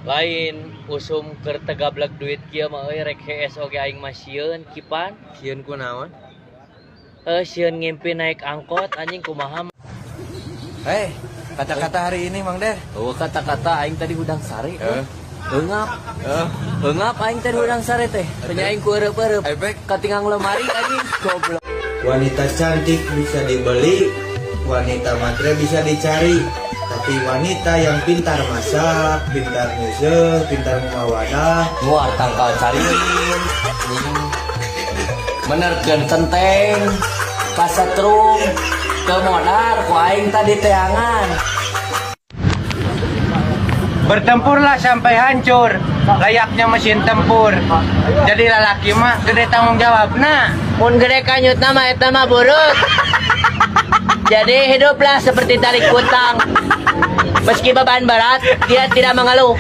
Lain usum keur tegablag duit kieu mah euy rek HS oge aing mah sieun kipan. Sieun kunaon? Sieun ngimpi naik angkot anjing kumaha. Kata-kata hari ini Mang Der. Oh kata-kata aing tadi udang sari. Heungap. Heungap aing tadi udang sari teh. Nya aing ku eureup-eureup. Katingang lemari anjing goblok. Wanita cantik bisa dibeli, wanita matre bisa dicari. Tapi wanita yang pintar masak, pintar nyusuh, pintar memawadah, Muar tangkal cariin. Menerkeun tenteng. Kasetrum. Teu modar ku aing tadi teangan. Bertempurlah sampai hancur, layaknya mesin tempur. Jadi lalaki mah gede tanggung jawab. Nah, Mun gede kanyut nama eta mah buruk. Jadi hiduplah seperti tarik kutang. Meski beban berat, dia tidak mengeluh.